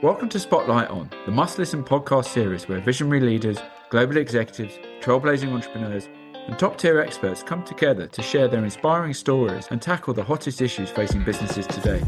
Welcome to Spotlight On, the must-listen podcast series where visionary leaders, global executives, trailblazing entrepreneurs, and top-tier experts come together to share their inspiring stories and tackle the hottest issues facing businesses today.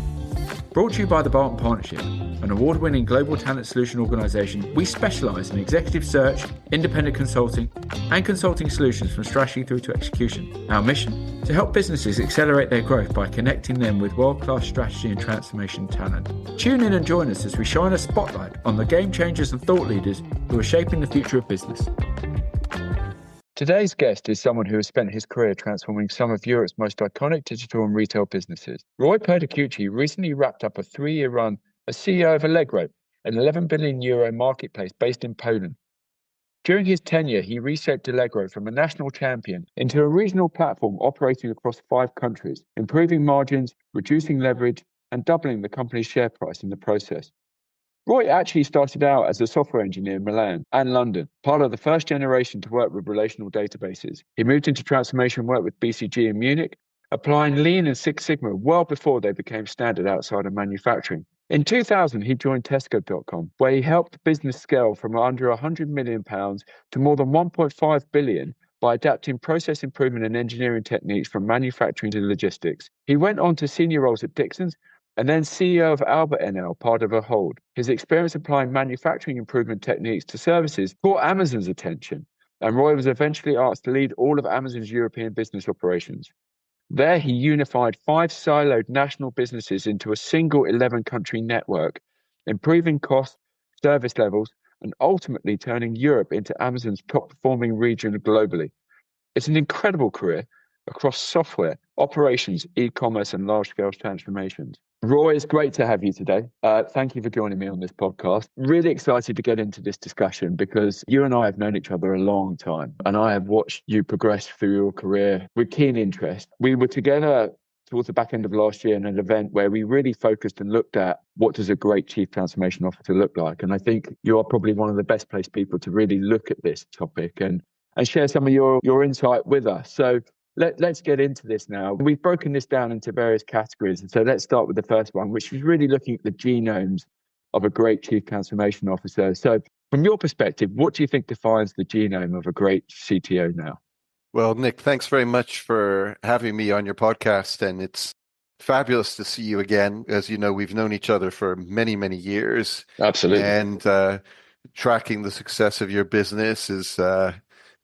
Brought to you by the Barton Partnership, an award-winning global talent solution organisation, we specialise in executive search, independent consulting, and consulting solutions from strategy through to execution. Our mission? To help businesses accelerate their growth by connecting them with world-class strategy and transformation talent. Tune in and join us as we shine a spotlight on the game changers and thought leaders who are shaping the future of business. Today's guest is someone who has spent his career transforming some of Europe's most iconic digital and retail businesses. Roy Perticucci recently wrapped up a 3-year run as CEO of Allegro, an €11 billion marketplace based in Poland. During his tenure, he reshaped Allegro from a national champion into a regional platform operating across 5 countries, improving margins, reducing leverage, and doubling the company's share price in the process. Roy actually started out as a software engineer in Milan and London, part of the first generation to work with relational databases. He moved into transformation work with BCG in Munich, applying Lean and Six Sigma well before they became standard outside of manufacturing. In 2000, he joined Tesco.com, where he helped the business scale from under £100 million to more than £1.5 billion by adapting process improvement and engineering techniques from manufacturing to logistics. He went on to senior roles at Dixon's, and then CEO of Allegro, part of a hold. His experience applying manufacturing improvement techniques to services caught Amazon's attention, and Roy was eventually asked to lead all of Amazon's European business operations. There, he unified 5 siloed national businesses into a single 11-country network, improving costs, service levels, and ultimately turning Europe into Amazon's top-performing region globally. It's an incredible career across software, operations, e-commerce, and large-scale transformations. Roy, it's great to have you today. Thank you for joining me on this podcast. Really excited to get into this discussion because you and I have known each other a long time, and I have watched you progress through your career with keen interest. We were together towards the back end of last year in an event where we really focused and looked at what does a great chief transformation officer look like. And I think you are probably one of the best placed people to really look at this topic and share some of your insight with us. So Let's get into this now. We've broken this down into various categories. And so let's start with the first one, which is really looking at the genomes of a great chief transformation officer. So from your perspective, what do you think defines the genome of a great CTO now? Well, Nick, thanks very much for having me on your podcast. And it's fabulous to see you again. As you know, we've known each other for many, many years. Absolutely. And tracking the success of your business has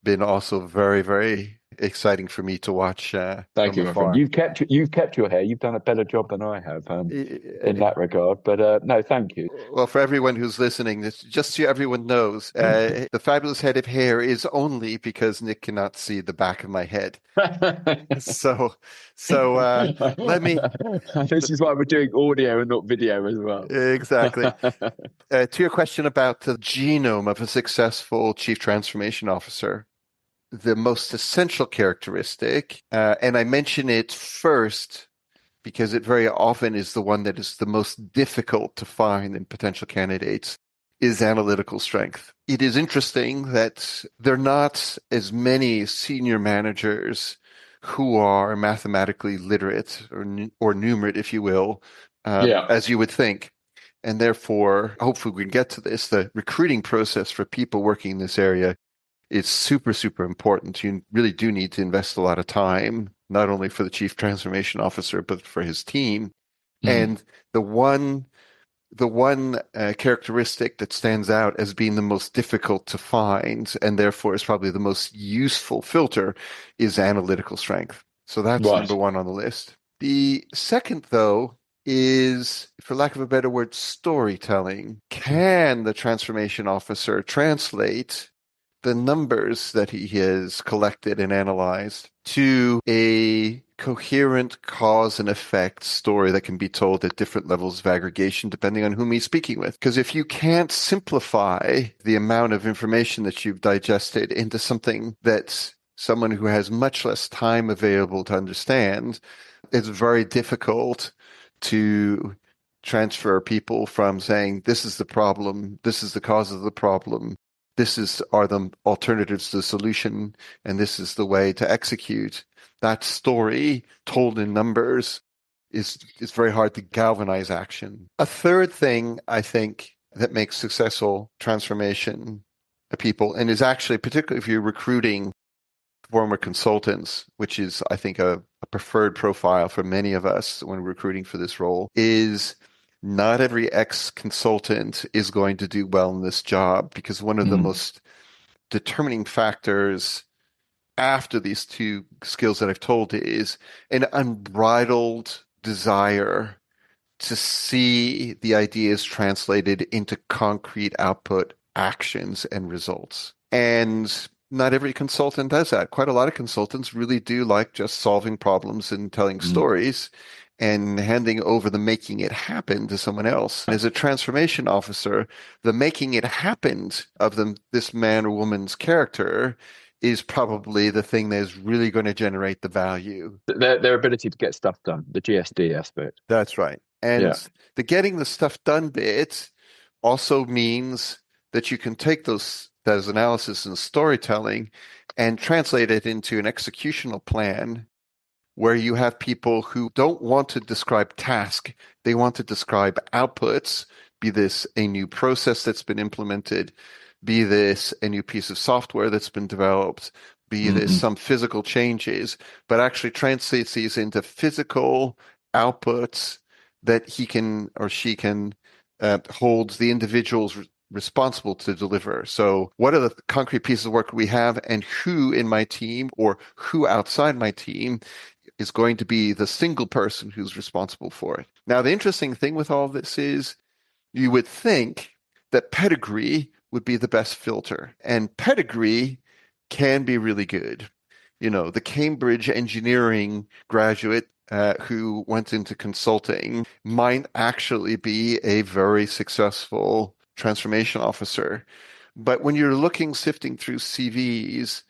been also very, very exciting for me to watch. Thank you, my friend. You've kept your hair. You've done a better job than I have in that regard. But no, thank you. Well, for everyone who's listening, just so everyone knows, the fabulous head of hair is only because Nick cannot see the back of my head. So let me. This is why we're doing audio and not video as well. Exactly. To your question about the genome of a successful chief transformation officer. The most essential characteristic, and I mention it first because it very often is the one that is the most difficult to find in potential candidates, is analytical strength. It is interesting that there are not as many senior managers who are mathematically literate or numerate, if you will, as you would think. And therefore, hopefully we can get to this, the recruiting process for people working in this area is super, super important. You really do need to invest a lot of time, not only for the chief transformation officer, but for his team. And the one characteristic that stands out as being the most difficult to find, and therefore is probably the most useful filter, is analytical strength. So that's number one on the list. The second, though, is, for lack of a better word, storytelling. Can the transformation officer translate the numbers that he has collected and analyzed to a coherent cause and effect story that can be told at different levels of aggregation depending on whom he's speaking with? Because if you can't simplify the amount of information that you've digested into something that someone who has much less time available to understand, it's very difficult to transfer people from saying, this is the problem, this is the cause of the problem, are the alternatives to the solution, and this is the way to execute. That story told in numbers is very hard to galvanize action. A third thing, I think, that makes successful transformation people, and is actually, particularly if you're recruiting former consultants, which is, I think, a preferred profile for many of us when recruiting for this role, is not every ex-consultant is going to do well in this job, because one of the most determining factors after these two skills that I've told is an unbridled desire to see the ideas translated into concrete output, actions, and results. And not every consultant does that. Quite a lot of consultants really do like just solving problems and telling stories and handing over the making it happen to someone else. As a transformation officer, the making it happen of this man or woman's character is probably the thing that is really going to generate the value. Their ability to get stuff done, the GSD aspect. That's right. And the getting the stuff done bit also means that you can take those analysis and storytelling and translate it into an executional plan where you have people who don't want to describe task, they want to describe outputs, be this a new process that's been implemented, be this a new piece of software that's been developed, be this some physical changes, but actually translates these into physical outputs that he can or she can hold the individuals responsible to deliver. So what are the concrete pieces of work we have, and who in my team or who outside my team is going to be the single person who's responsible for it? Now, the interesting thing with all this is you would think that pedigree would be the best filter, and pedigree can be really good. You know, the Cambridge engineering graduate who went into consulting might actually be a very successful transformation officer. But when you're sifting through CVs,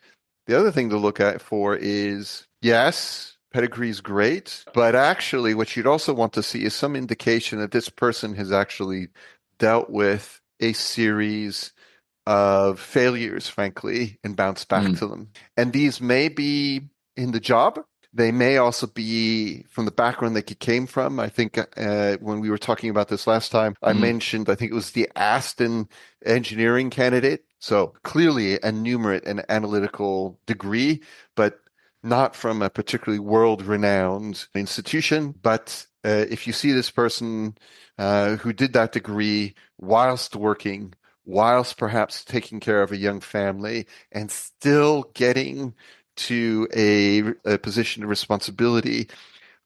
the other thing to look at for is, yes, pedigree is great, but actually what you'd also want to see is some indication that this person has actually dealt with a series of failures, frankly, and bounced back to them. And these may be in the job. They may also be from the background they came from. I think when we were talking about this last time, I mentioned, I think it was the Aston engineering candidate. So clearly a numerate and analytical degree, but not from a particularly world-renowned institution. But if you see this person who did that degree whilst working, whilst perhaps taking care of a young family, and still getting to a position of responsibility,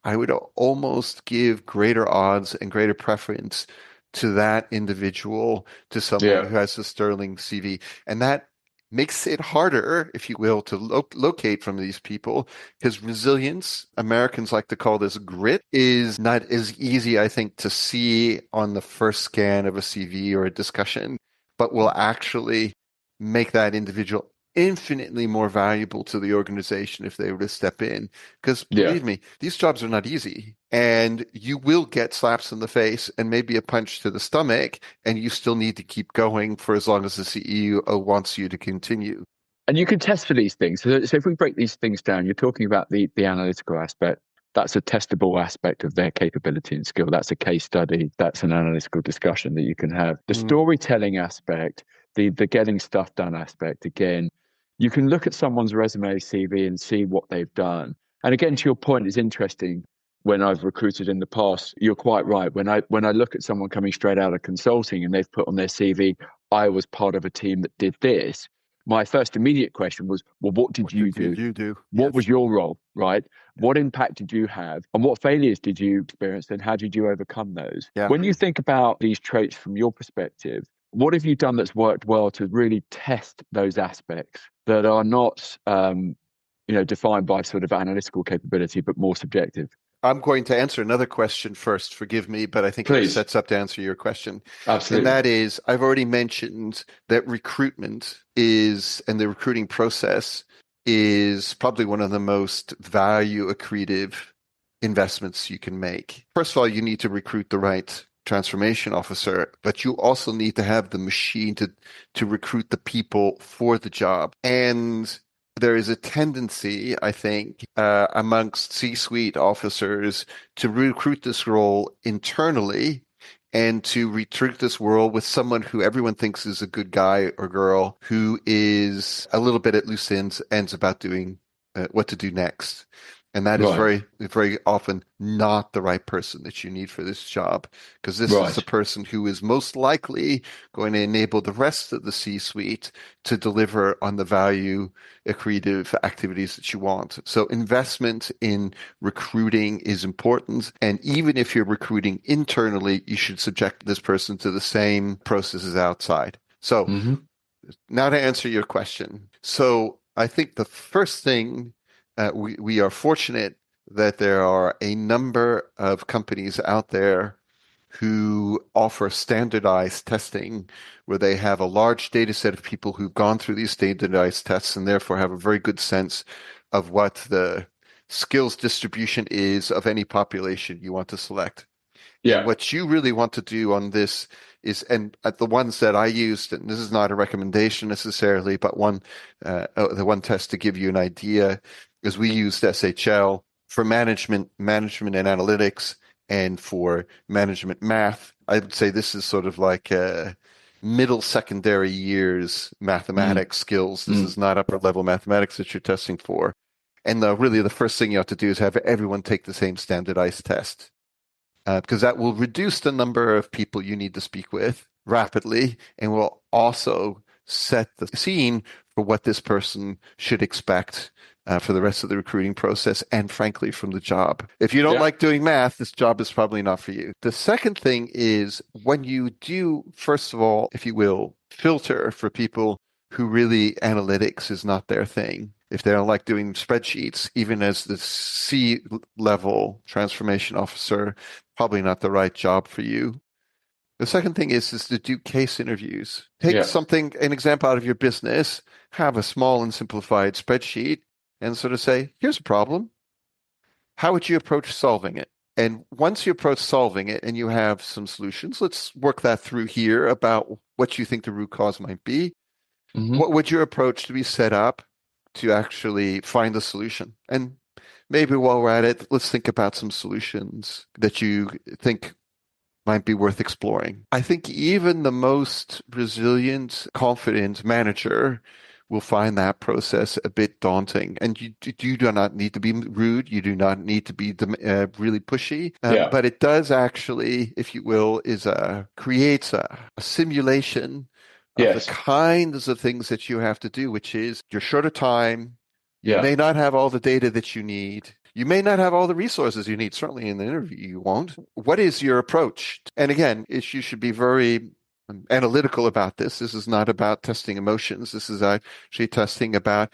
I would almost give greater odds and greater preference to that individual, to someone who has a sterling CV. And that makes it harder, if you will, to locate from these people, because resilience, Americans like to call this grit, is not as easy, I think, to see on the first scan of a CV or a discussion, but will actually make that individual infinitely more valuable to the organization if they were to step in. Because believe me, these jobs are not easy, and you will get slaps in the face and maybe a punch to the stomach, and you still need to keep going for as long as the CEO wants you to continue. And you can test for these things. So if we break these things down, you're talking about the analytical aspect. That's a testable aspect of their capability and skill. That's a case study. That's an analytical discussion that you can have. The storytelling aspect, the getting stuff done aspect, again, you can look at someone's resume, CV, and see what they've done. And again, to your point, it's interesting. When I've recruited in the past, you're quite right. When I look at someone coming straight out of consulting and they've put on their CV, I was part of a team that did this, my first immediate question was, well, what did you do? What was your role, right? What impact did you have? And what failures did you experience? And how did you overcome those? When you think about these traits from your perspective, what have you done that's worked well to really test those aspects that are not, defined by sort of analytical capability, but more subjective? I'm going to answer another question first. Forgive me, but I think it sets up to answer your question. Absolutely. And that is, I've already mentioned that recruitment and the recruiting process is probably one of the most value accretive investments you can make. First of all, you need to recruit the right transformation officer, but you also need to have the machine to recruit the people for the job. And there is a tendency, I think, amongst C-suite officers to recruit this role internally and to recruit this world with someone who everyone thinks is a good guy or girl who is a little bit at loose ends about doing what to do next. And that is very, very often not the right person that you need for this job, because this is the person who is most likely going to enable the rest of the C-suite to deliver on the value accretive activities that you want. So investment in recruiting is important. And even if you're recruiting internally, you should subject this person to the same processes outside. So now to answer your question. So I think the first thing, we are fortunate that there are a number of companies out there who offer standardized testing where they have a large data set of people who've gone through these standardized tests and therefore have a very good sense of what the skills distribution is of any population you want to select. Yeah. And what you really want to do on this is, and at the ones that I used, and this is not a recommendation necessarily, but the one test to give you an idea is we used SHL for management and analytics, and for management math. I would say this is sort of like middle secondary years mathematics skills. This is not upper level mathematics that you're testing for. And really the first thing you have to do is have everyone take the same standardized test, because that will reduce the number of people you need to speak with rapidly and will also set the scene for what this person should expect for the rest of the recruiting process and, frankly, from the job. If you don't like doing math, this job is probably not for you. The second thing is when you do, first of all, if you will, filter for people who really analytics is not their thing. If they don't like doing spreadsheets, even as the C-level transformation officer, probably not the right job for you. The second thing is to do case interviews. Take an example out of your business, have a small and simplified spreadsheet, and sort of say, here's a problem. How would you approach solving it? And once you approach solving it and you have some solutions, let's work that through here about what you think the root cause might be. What would your approach to be set up to actually find the solution? And maybe while we're at it, let's think about some solutions that you think might be worth exploring. I think even the most resilient, confident manager will find that process a bit daunting. And you do not need to be rude. You do not need to be really pushy. But it does actually, if you will, creates a simulation of the kinds of things that you have to do, which is you're short of time. You may not have all the data that you need. You may not have all the resources you need. Certainly in the interview, you won't. What is your approach? And again, you should be very analytical about this. This is not about testing emotions. This is actually testing about,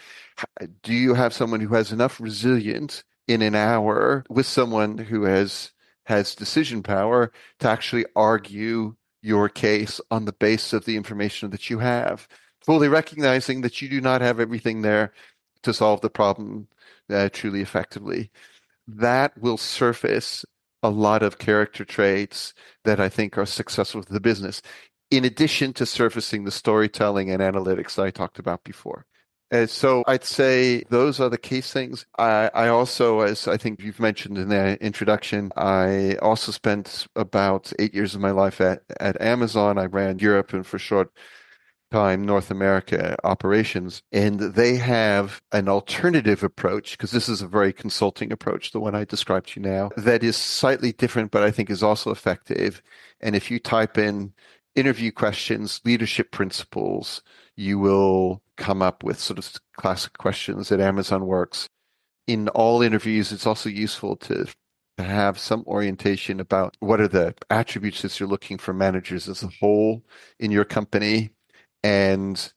do you have someone who has enough resilience in an hour with someone who has decision power to actually argue your case on the basis of the information that you have, fully recognizing that you do not have everything there to solve the problem truly effectively. That will surface a lot of character traits that I think are successful with the business, in addition to surfacing the storytelling and analytics that I talked about before. And so I'd say those are the case things. I also, as I think you've mentioned in the introduction, I also spent about 8 years of my life at Amazon. I ran Europe and for a short time North America operations, and they have an alternative approach, because this is a very consulting approach, the one I described to you now, that is slightly different, but I think is also effective. And if you type in interview questions, leadership principles, you will come up with sort of classic questions that Amazon works. In all interviews, it's also useful to have some orientation about what are the attributes that you're looking for managers as a whole in your company, and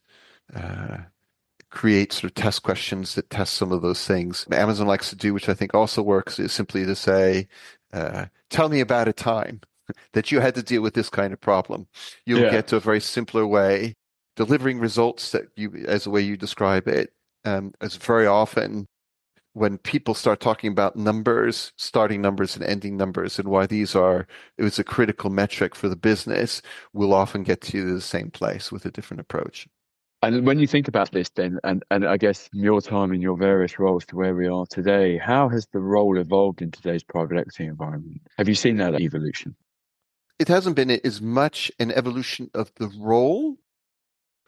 create sort of test questions that test some of those things. Amazon likes to do, which I think also works, is simply to say, tell me about a time that you had to deal with this kind of problem. You'll get to a very simpler way, delivering results that you, as the way you describe it, as very often when people start talking about numbers, starting numbers and ending numbers, and why it was a critical metric for the business, we'll often get to the same place with a different approach. And when you think about this then, and I guess from your time in your various roles to where we are today, how has the role evolved in today's private equity environment? Have you seen that evolution? it hasn't been as much an evolution of the role,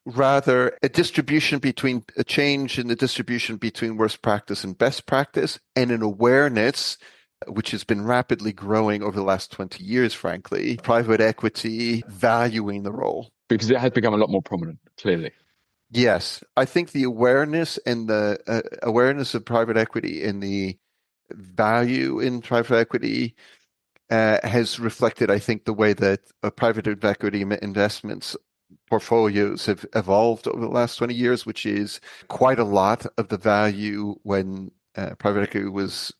rather a change in the distribution between worst practice and best practice, and an awareness which has been rapidly growing over the last 20 years, frankly, private equity valuing the role. Because it has become a lot more prominent, clearly. Yes, I think the awareness and the awareness of private equity and the value in private equity has reflected, I think, the way that private equity investments portfolios have evolved over the last 20 years, which is quite a lot of the value when private equity was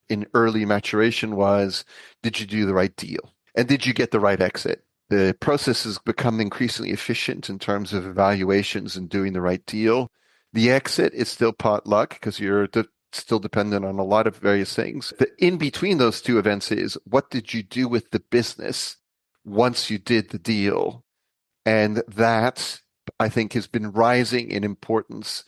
in early maturation was, did you do the right deal? And did you get the right exit? The process has become increasingly efficient in terms of evaluations and doing the right deal. The exit is still pot luck because you're still dependent on a lot of various things. The in between those two events is, what did you do with the business once you did the deal? And that, I think, has been rising in importance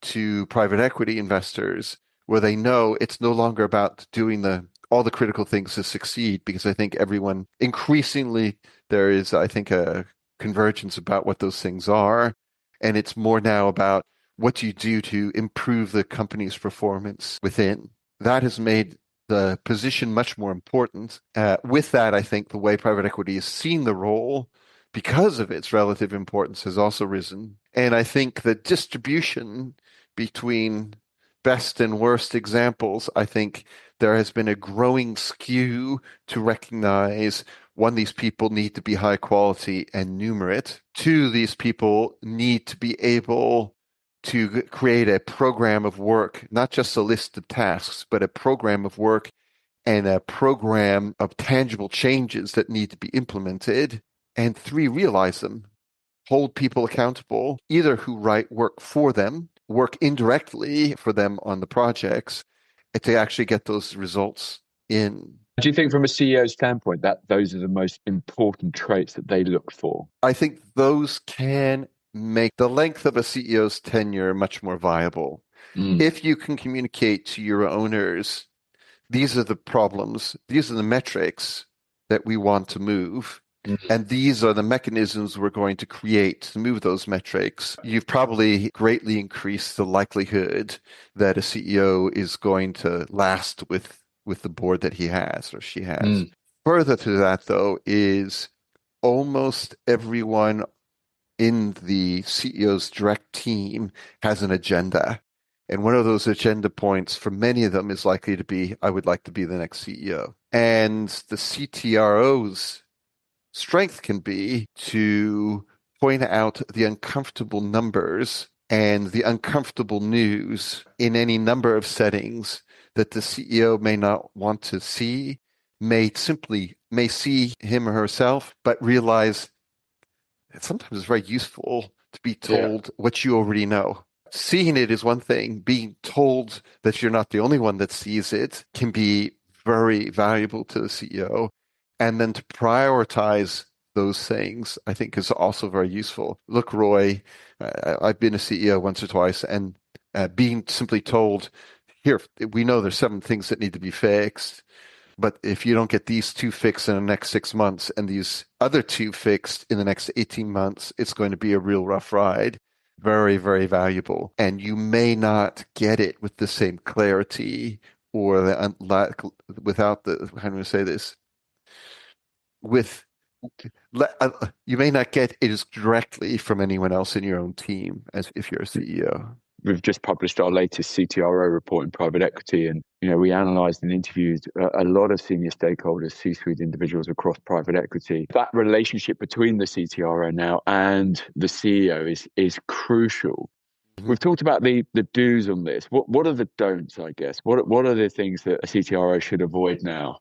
to private equity investors, where they know it's no longer about doing all the critical things to succeed, because I think everyone increasingly, there is, I think, a convergence about what those things are. And it's more now about what do you do to improve the company's performance within. That has made the position much more important. With that, I think the way private equity has seen the role, because of its relative importance, has also risen. And I think the distribution between best and worst examples, I think there has been a growing skew to recognize, one, these people need to be high quality and numerate. Two, these people need to be able to create a program of work, not just a list of tasks, but a program of work and a program of tangible changes that need to be implemented. And three, realize them, hold people accountable, either who write work for them, work indirectly for them on the projects, to actually get those results in. Do you think from a CEO's standpoint that those are the most important traits that they look for? I think those can make the length of a CEO's tenure much more viable. If you can communicate to your owners, these are the problems, these are the metrics that we want to move, and these are the mechanisms we're going to create to move those metrics, you've probably greatly increased the likelihood that a CEO is going to last with the board that he has or she has. Further to that, though, is almost everyone in the CEO's direct team has an agenda. And one of those agenda points for many of them is likely to be, I would like to be the next CEO. And the CTRO's strength can be to point out the uncomfortable numbers and the uncomfortable news in any number of settings that the CEO may not want to see, may see him or herself, but realize that sometimes it's very useful to be told what you already know. Seeing it is one thing. Being told that you're not the only one that sees it can be very valuable to the CEO. And then to prioritize those things, I think, is also very useful. Look, Roy, I've been a CEO once or twice, and being simply told, here, we know there's 7 things that need to be fixed, but if you don't get these 2 fixed in the next 6 months and these other 2 fixed in the next 18 months, it's going to be a real rough ride. Very, very valuable. And you may not get it with the same clarity or without the, how do I say this? You may not get it as directly from anyone else in your own team as if you're a CEO. We've just published our latest CTRO report in private equity, and we analysed and interviewed a lot of senior stakeholders, C-suite individuals across private equity. That relationship between the CTRO now and the CEO is crucial. We've talked about the do's on this. What are the don'ts, I guess? What are the things that a CTRO should avoid now?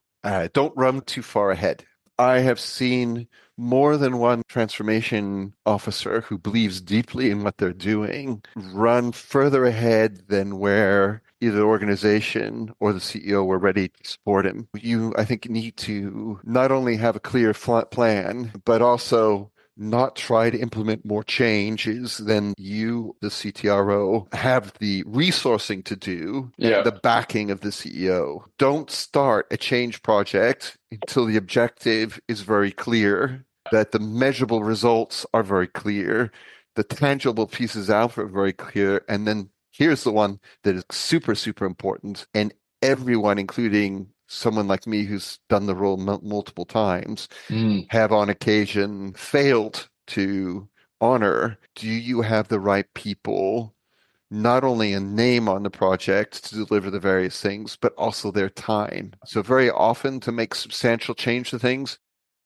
Don't run too far ahead. I have seen more than one transformation officer who believes deeply in what they're doing run further ahead than where either the organization or the CEO were ready to support him. You, I think, need to not only have a clear plan, but also not try to implement more changes than you, the CTRO, have the resourcing to do and the backing of the CEO. Don't start a change project until the objective is very clear, that the measurable results are very clear, the tangible pieces out are very clear, and then here's the one that is super, super important, and everyone, including someone like me who's done the role multiple times, have on occasion failed to honor. Do you have the right people, not only a name on the project to deliver the various things, but also their time? So very often to make substantial change to things,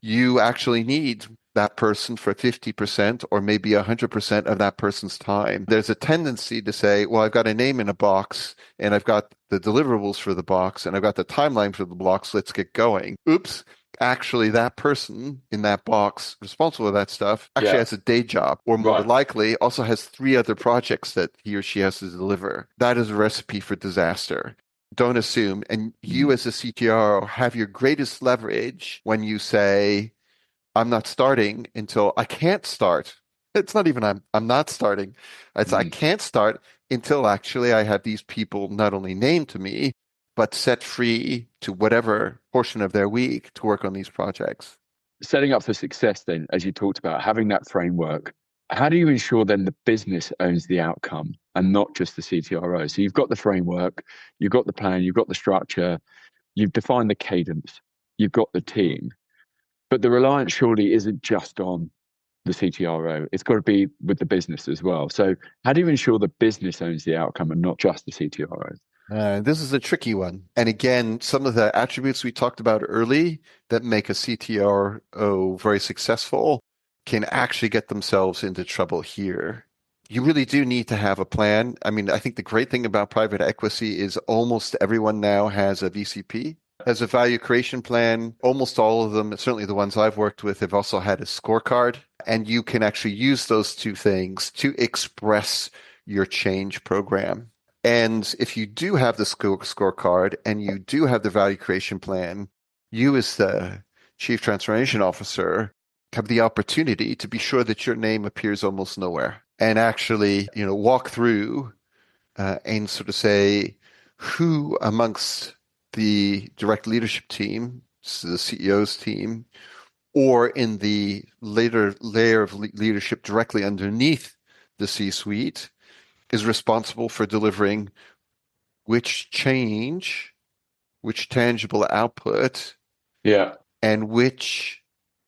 you actually need that person for 50% or maybe 100% of that person's time. There's a tendency to say, well, I've got a name in a box and I've got the deliverables for the box and I've got the timeline for the box. Let's get going. Oops. Actually, that person in that box responsible for that stuff actually has a day job, or more likely also has 3 other projects that he or she has to deliver. That is a recipe for disaster. Don't assume. And you as a CTRO have your greatest leverage when you say, I'm not starting until I can't start. It's not even I'm not starting. It's I can't start until actually I have these people not only named to me, but set free to whatever portion of their week to work on these projects. Setting up for success then, as you talked about, having that framework, how do you ensure then the business owns the outcome and not just the CTRO? So you've got the framework, you've got the plan, you've got the structure, you've defined the cadence, you've got the team. But the reliance surely isn't just on the CTRO. It's got to be with the business as well. So how do you ensure the business owns the outcome and not just the CTRO? This is a tricky one. And again, some of the attributes we talked about early that make a CTRO very successful can actually get themselves into trouble here. You really do need to have a plan. I mean, I think the great thing about private equity is almost everyone now has a VCP, has a value creation plan. Almost all of them, certainly the ones I've worked with, have also had a scorecard. And you can actually use those 2 things to express your change program. And if you do have the scorecard and you do have the value creation plan, you as the chief transformation officer have the opportunity to be sure that your name appears almost nowhere and actually, walk through and sort of say who amongst the direct leadership team, so the CEO's team, or in the later layer of leadership directly underneath the C-suite is responsible for delivering which change, which tangible output, and which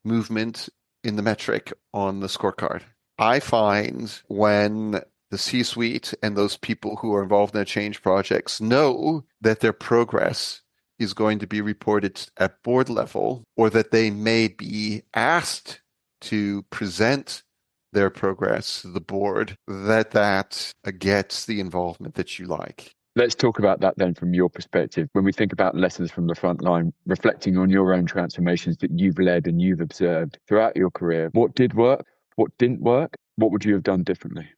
movement in the metric on the scorecard. I find when the C-suite and those people who are involved in the change projects know that their progress is going to be reported at board level, or that they may be asked to present their progress to the board, that gets the involvement that you like. Let's talk about that then from your perspective. When we think about lessons from the front line, reflecting on your own transformations that you've led and you've observed throughout your career, what did work? What didn't work? What would you have done differently?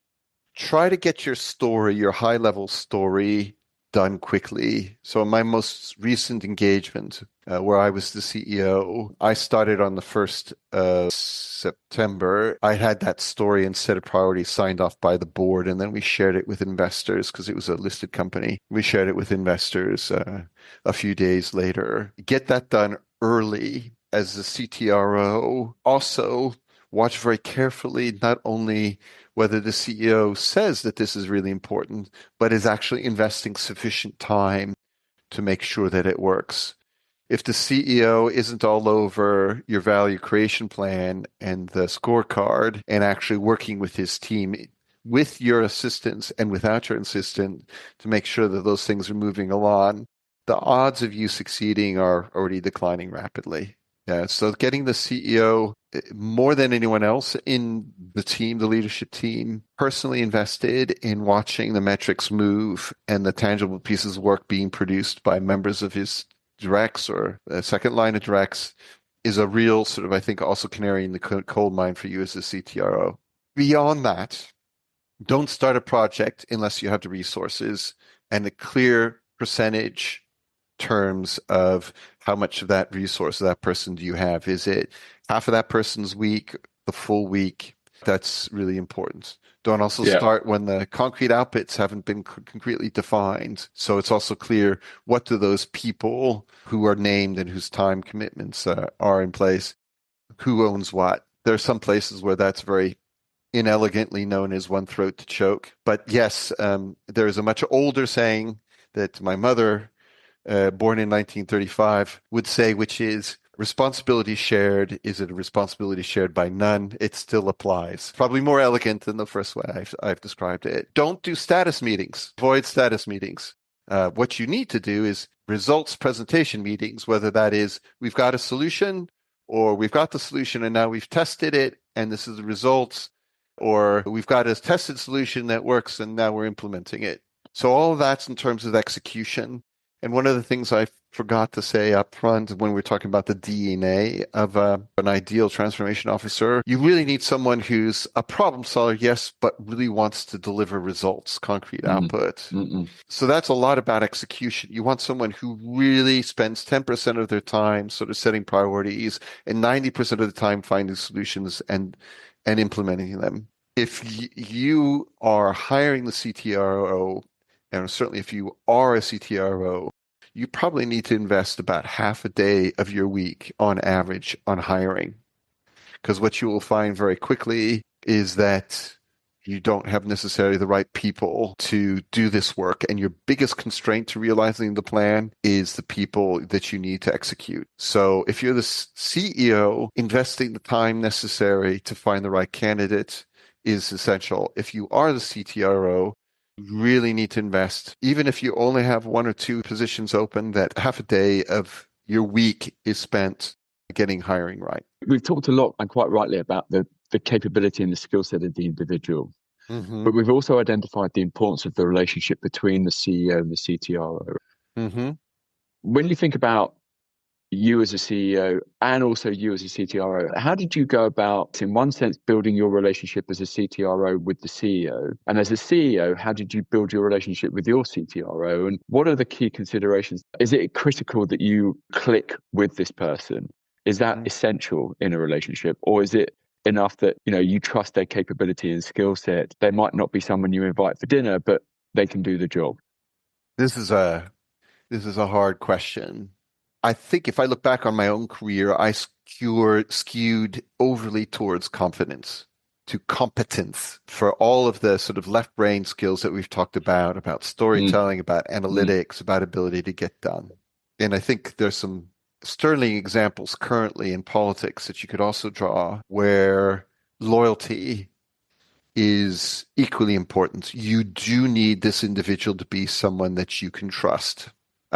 Try to get your story, your high-level story, done quickly. So in my most recent engagement, where I was the CEO, I started on the 1st of September. I had that story and set of priorities signed off by the board, and then we shared it with investors because it was a listed company. We shared it with investors a few days later. Get that done early as the CTRO. Also, watch very carefully not only whether the CEO says that this is really important, but is actually investing sufficient time to make sure that it works. If the CEO isn't all over your value creation plan and the scorecard and actually working with his team, with your assistance and without your assistant, to make sure that those things are moving along, the odds of you succeeding are already declining rapidly. Yeah, so getting the CEO, more than anyone else in the team, the leadership team, personally invested in watching the metrics move and the tangible pieces of work being produced by members of his directs or a second line of directs is a real sort of, I think, also canary in the coal mine for you as a CTRO. Beyond that, don't start a project unless you have the resources and a clear percentage terms of how much of that resource, that person do you have? Is it half of that person's week, the full week. That's really important. Don't also start when the concrete outputs haven't been concretely defined. So it's also clear what do those people who are named and whose time commitments are in place, who owns what. There are some places where that's very inelegantly known as one throat to choke. But yes, there is a much older saying that my mother, born in 1935, would say, which is, responsibility shared, is it a responsibility shared by none? It still applies. Probably more elegant than the first way I've described it. Don't do status meetings. Avoid status meetings. What you need to do is results presentation meetings, whether that is we've got a solution or we've got the solution and now we've tested it and this is the results, or we've got a tested solution that works and now we're implementing it. So all of that's in terms of execution. And one of the things I forgot to say up front when we're talking about the DNA of an ideal transformation officer, you really need someone who's a problem solver, yes, but really wants to deliver results, concrete output. So that's a lot about execution. You want someone who really spends 10% of their time sort of setting priorities and 90% of the time finding solutions and implementing them. If you are hiring the CTRO, and certainly if you are a CTRO, you probably need to invest about half a day of your week on average on hiring. Because what you will find very quickly is that you don't have necessarily the right people to do this work. And your biggest constraint to realizing the plan is the people that you need to execute. So if you're the CEO, investing the time necessary to find the right candidate is essential. If you are the CTRO, you really need to invest. Even if you only have one or two positions open, that half a day of your week is spent getting hiring right. We've talked a lot, and quite rightly, about the capability and the skill set of the individual. But we've also identified the importance of the relationship between the CEO and the CTRO. When you think about you as a CEO and also you as a CTRO, how did you go about, in one sense, building your relationship as a CTRO with the CEO? And as a CEO, how did you build your relationship with your CTRO? And what are the key considerations? Is it critical that you click with this person? Is that essential in a relationship? Or is it enough that, you trust their capability and skill set? They might not be someone you invite for dinner, but they can do the job. This is a hard question. I think if I look back on my own career, I skewed overly towards confidence, to competence, for all of the sort of left brain skills that we've talked about storytelling, about analytics, about ability to get done. And I think there's some sterling examples currently in politics that you could also draw where loyalty is equally important. You do need this individual to be someone that you can trust.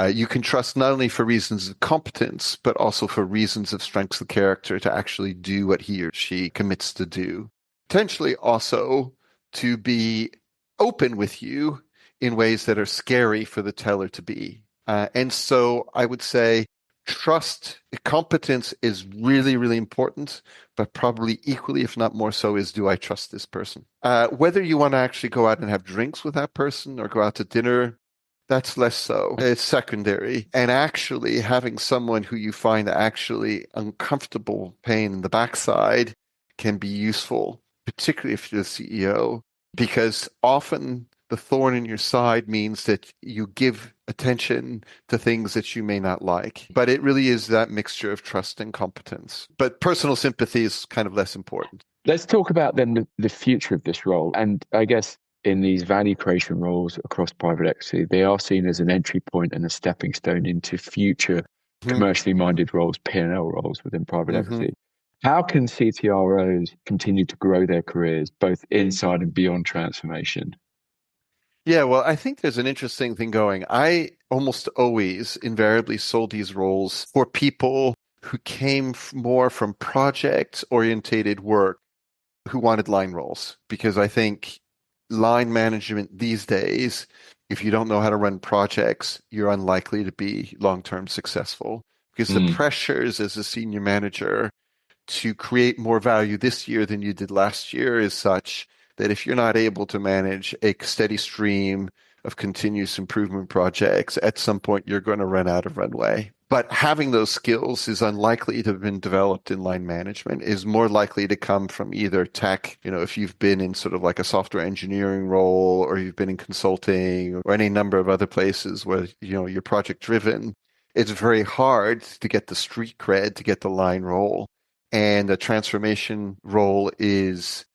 You can trust not only for reasons of competence, but also for reasons of strengths of character to actually do what he or she commits to do. Potentially also to be open with you in ways that are scary for the teller to be. And so I would say trust, competence is really, really important, but probably equally, if not more so, is do I trust this person? Whether you want to actually go out and have drinks with that person or go out to dinner, that's less so. It's secondary. And actually having someone who you find actually uncomfortable pain in the backside can be useful, particularly if you're the CEO, because often the thorn in your side means that you give attention to things that you may not like. But it really is that mixture of trust and competence. But personal sympathy is kind of less important. Let's talk about then the future of this role. And I guess in these value creation roles across private equity, they are seen as an entry point and a stepping stone into future commercially minded roles, P&L roles within private equity. How can CTROs continue to grow their careers, both inside and beyond transformation? Yeah, well, I think there's an interesting thing going. I almost always invariably sold these roles for people who came more from project-orientated work who wanted line roles, because I think line management these days, if you don't know how to run projects, you're unlikely to be long-term successful, because the pressures as a senior manager to create more value this year than you did last year is such that if you're not able to manage a steady stream of continuous improvement projects, at some point you're going to run out of runway. But having those skills is unlikely to have been developed in line management, is more likely to come from either tech, if you've been in sort of like a software engineering role, or you've been in consulting, or any number of other places where, you're project driven. It's very hard to get the street cred, to get the line role. And a transformation role is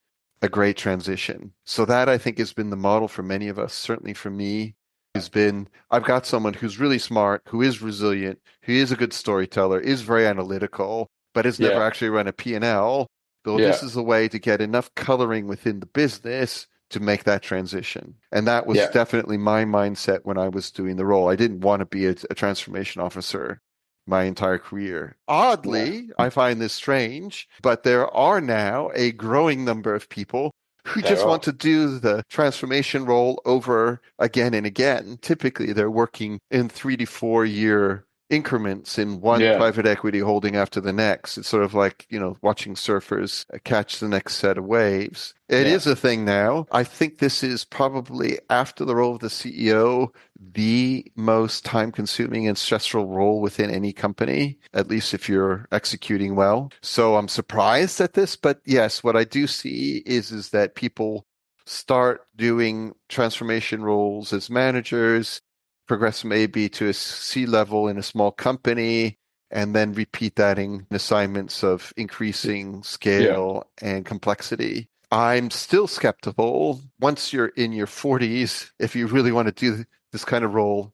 a great transition. So that, I think, has been the model for many of us. Certainly for me, has been, I've got someone who's really smart, who is resilient, who is a good storyteller, is very analytical, but has never actually run a P&L. So this is a way to get enough coloring within the business to make that transition. And that was definitely my mindset when I was doing the role. I didn't want to be a transformation officer my entire career. Oddly, I find this strange, but there are now a growing number of people who just want to do the transformation role over again and again. Typically, they're working in 3 to 4 year increments in one private equity holding after the next. It's sort of like, watching surfers catch the next set of waves. It is a thing now. I think this is probably, after the role of the CEO, the most time-consuming and stressful role within any company, at least if you're executing well. So I'm surprised at this, but yes, what I do see is that people start doing transformation roles as managers, progress maybe to a C-level in a small company, and then repeat that in assignments of increasing scale and complexity. I'm still skeptical once you're in your 40s, if you really want to do this kind of role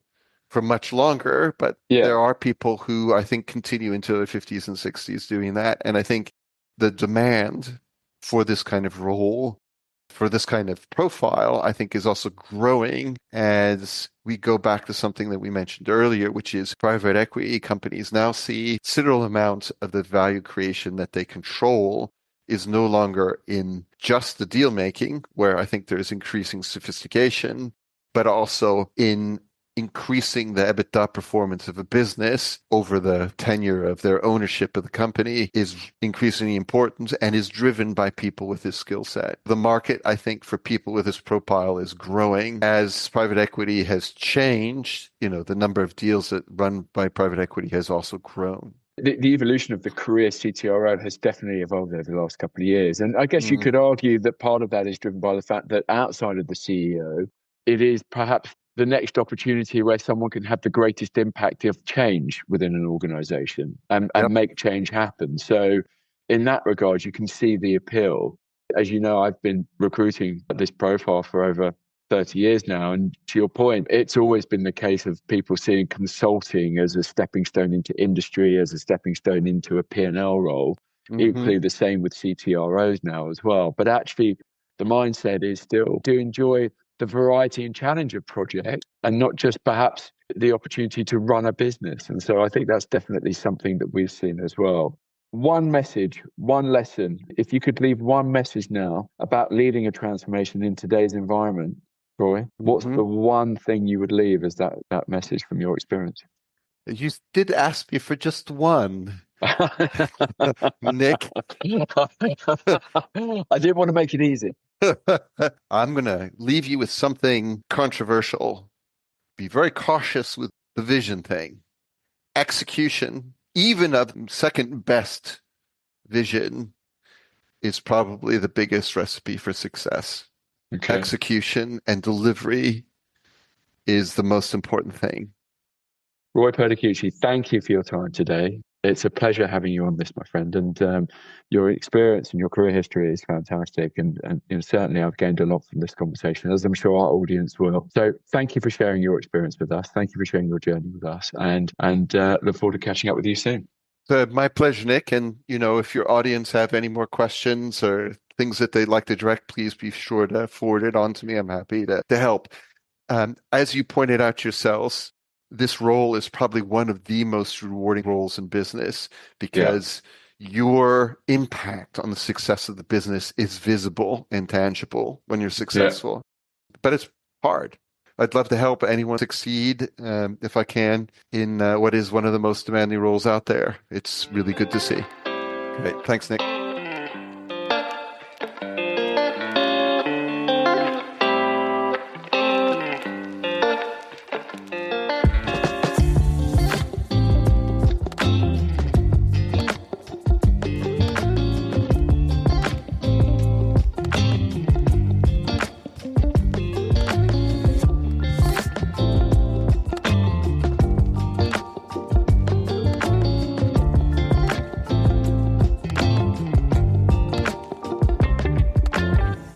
for much longer, but there are people who I think continue into their 50s and 60s doing that. And I think the demand for this kind of role, for this kind of profile, I think is also growing as we go back to something that we mentioned earlier, which is private equity companies now see considerable amount of the value creation that they control is no longer in just the deal making, where I think there's increasing sophistication, but also in increasing the EBITDA performance of a business over the tenure of their ownership of the company is increasingly important and is driven by people with this skill set. The market, I think, for people with this profile is growing. As private equity has changed, the number of deals that run by private equity has also grown. The evolution of the career CTRO has definitely evolved over the last couple of years. And I guess you could argue that part of that is driven by the fact that outside of the CEO, it is perhaps the next opportunity where someone can have the greatest impact of change within an organization and make change happen. So in that regard, you can see the appeal. As you know, I've been recruiting this profile for over 30 years now. And to your point, it's always been the case of people seeing consulting as a stepping stone into industry, as a stepping stone into a P&L role. Equally the same with CTROs now as well. But actually, the mindset is still to enjoy the variety and challenge of project and not just perhaps the opportunity to run a business. And so I think that's definitely something that we've seen as well. One message, one lesson, if you could leave one message now about leading a transformation in today's environment, Roy, what's the one thing you would leave as that message from your experience? You did ask me for just one. Nick. I didn't want to make it easy. I'm going to leave you with something controversial. Be very cautious with the vision thing. Execution, even of second best vision, is probably the biggest recipe for success. Okay. Execution and delivery is the most important thing. Roy Perticucci, thank you for your time today. It's a pleasure having you on this, my friend. And your experience and your career history is fantastic. And certainly I've gained a lot from this conversation, as I'm sure our audience will. So thank you for sharing your experience with us. Thank you for sharing your journey with us. And look forward to catching up with you soon. My pleasure, Nick. And, if your audience have any more questions or things that they'd like to direct, please be sure to forward it on to me. I'm happy to help. As you pointed out yourselves, this role is probably one of the most rewarding roles in business because your impact on the success of the business is visible and tangible when you're successful. But it's hard. I'd love to help anyone succeed, if I can, in what is one of the most demanding roles out there. It's really good to see. Great. Thanks, Nick.